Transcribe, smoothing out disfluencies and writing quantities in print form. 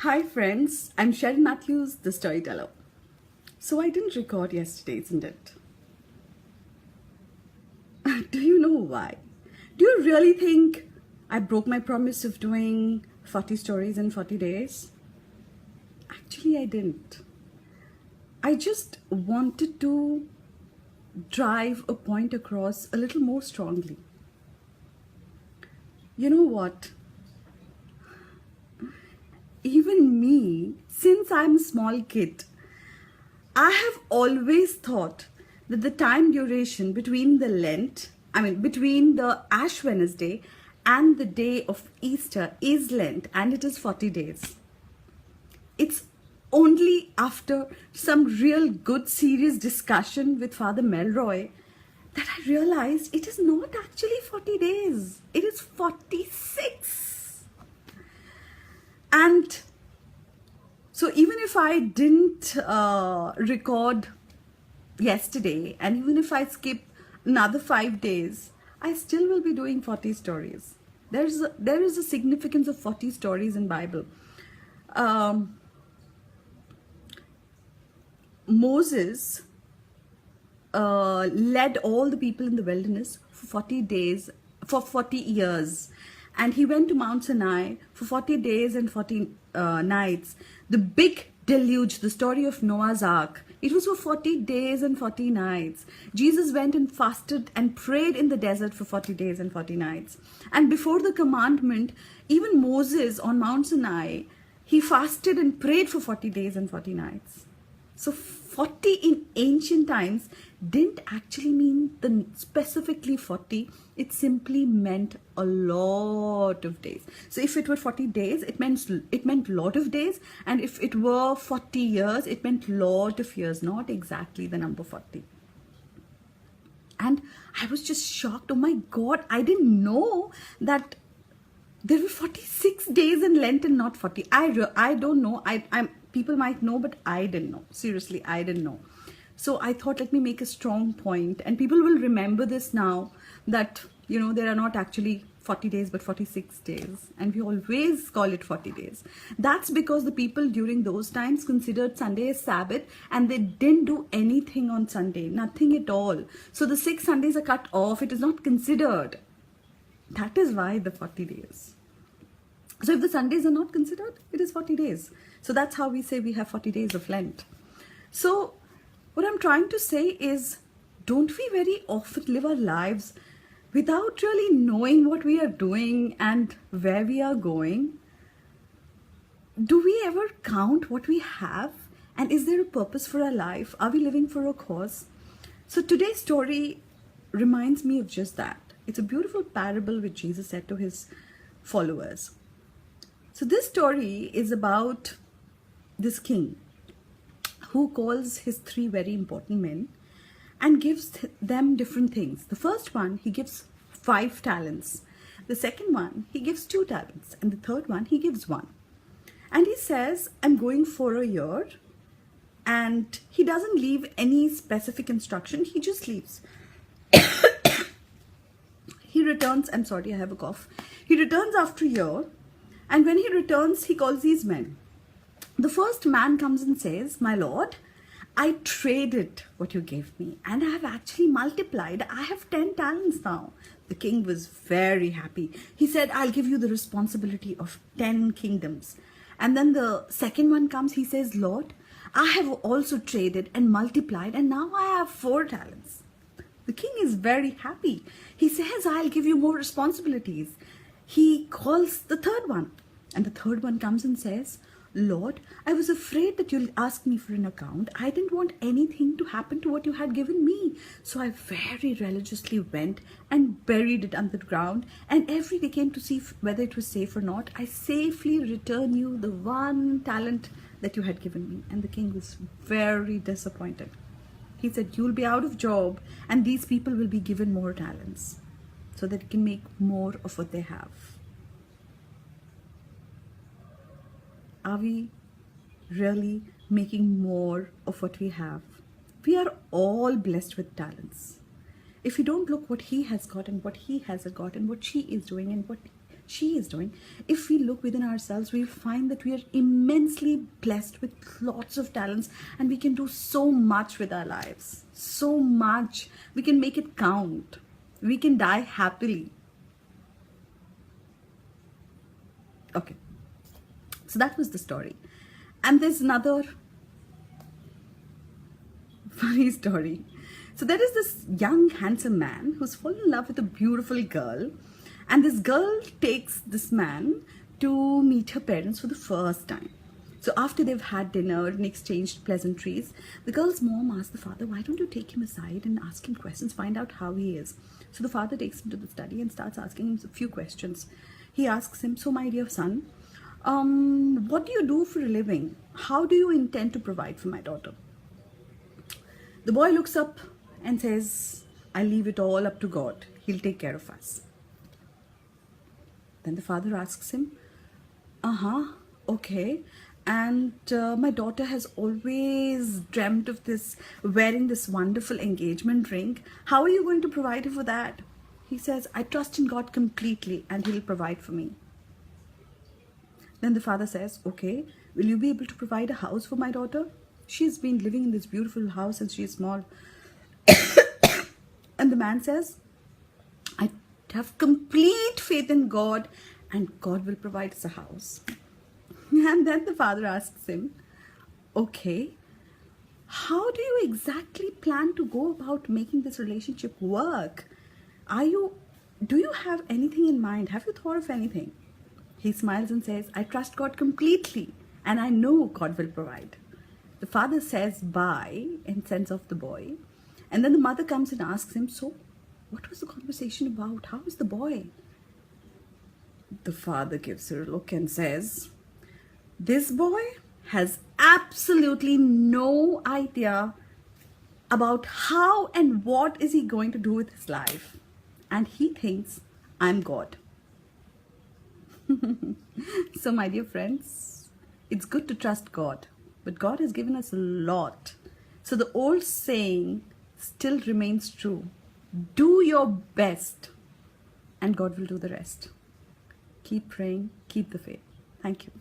Hi friends, I'm Sharon Matthews, the storyteller. So I didn't record yesterday, isn't it? Do you know why? Do you really think I broke my promise of doing 40 stories in 40 days? Actually, I didn't. I just wanted to drive a point across a little more strongly. You know what? Even me, since I'm a small kid, I have always thought that the time duration between between the Ash Wednesday and the day of Easter is Lent, and it is 40 days. It's only after some real good serious discussion with Father Melroy that I realized it is not actually 40 days, it is 46. And so even if I didn't record yesterday, and even if I skip another 5 days, I still will be doing 40 stories. There is a significance of 40 stories in Bible. Moses led all the people in the wilderness for 40 days, for 40 years. And he went to Mount Sinai for 40 days and 40 nights. The big deluge, the story of Noah's Ark, it was for 40 days and 40 nights. Jesus went and fasted and prayed in the desert for 40 days and 40 nights. And before the commandment, even Moses on Mount Sinai, he fasted and prayed for 40 days and 40 nights. So 40 in ancient times didn't actually mean specifically 40. It simply meant a lot of days. So if it were 40 days, it meant lot of days. And if it were 40 years, it meant lot of years, not exactly the number 40. And I was just shocked. Oh my God, I didn't know that there were 46 days in Lent and not 40. I don't know. People might know, but I didn't know. Seriously, I didn't know. So I thought, let me make a strong point, and people will remember this now, that there are not actually 40 days but 46 days, and we always call it 40 days. That's because the people during those times considered Sunday as Sabbath, and they didn't do anything on Sunday, nothing at all. So the 6 Sundays are cut off. It is not considered. That is why the 40 days. So if the Sundays are not considered, it is 40 days. So that's how we say we have 40 days of Lent. So what I'm trying to say is, don't we very often live our lives without really knowing what we are doing and where we are going? Do we ever count what we have? And is there a purpose for our life? Are we living for a cause? So today's story reminds me of just that. It's a beautiful parable which Jesus said to his followers. So this story is about this king who calls his 3 very important men and gives them different things. The first one, he gives 5 talents. The second one, he gives 2 talents. And the third one, he gives 1. And he says, I'm going for a year. And he doesn't leave any specific instruction. He just leaves. He returns, I'm sorry, I have a cough. He returns after a year. And when he returns, he calls these men. The first man comes and says, my lord, I traded what you gave me, and I have actually multiplied. I have 10 talents now. The king was very happy. He said, I'll give you the responsibility of 10 kingdoms. And then the second one comes, he says, Lord, I have also traded and multiplied, and now I have 4 talents. The king is very happy. He says, I'll give you more responsibilities. He calls the third one, and the third one comes and says, Lord, I was afraid that you'll ask me for an account. I didn't want anything to happen to what you had given me. So I very religiously went and buried it underground. And every day came to see whether it was safe or not. I safely return you the 1 talent that you had given me. And the king was very disappointed. He said, you'll be out of job, and these people will be given more talents so that it can make more of what they have. Are we really making more of what we have? We are all blessed with talents. If you don't look what he has got and what he has got and what she is doing and what she is doing. If we look within ourselves, we'll find that we are immensely blessed with lots of talents, and we can do so much with our lives. So much. We can make it count. We can die happily. Okay. So that was the story. And there's another funny story. So there is this young, handsome man who's fallen in love with a beautiful girl. And this girl takes this man to meet her parents for the first time. So after they've had dinner and exchanged pleasantries, the girl's mom asks the father, why don't you take him aside and ask him questions, find out how he is? So the father takes him to the study and starts asking him a few questions. He asks him, so my dear son, what do you do for a living? How do you intend to provide for my daughter? The boy looks up and says, I leave it all up to God. He'll take care of us. Then the father asks him, okay. And my daughter has always dreamt of this, wearing this wonderful engagement ring. How are you going to provide her for that? He says, I trust in God completely and He'll provide for me. Then the father says, okay, will you be able to provide a house for my daughter? She's been living in this beautiful house since she's small. And the man says, I have complete faith in God and God will provide us a house. And then the father asks him, okay, how do you exactly plan to go about making this relationship work? Do you have anything in mind? Have you thought of anything? He smiles and says, I trust God completely and I know God will provide. The father says bye and sends off the boy. And then the mother comes and asks him, so what was the conversation about? How is the boy? The father gives her a look and says, this boy has absolutely no idea about how and what is he going to do with his life. And he thinks I'm God. So my dear friends, it's good to trust God, but God has given us a lot. So the old saying still remains true. Do your best and God will do the rest. Keep praying, keep the faith. Thank you.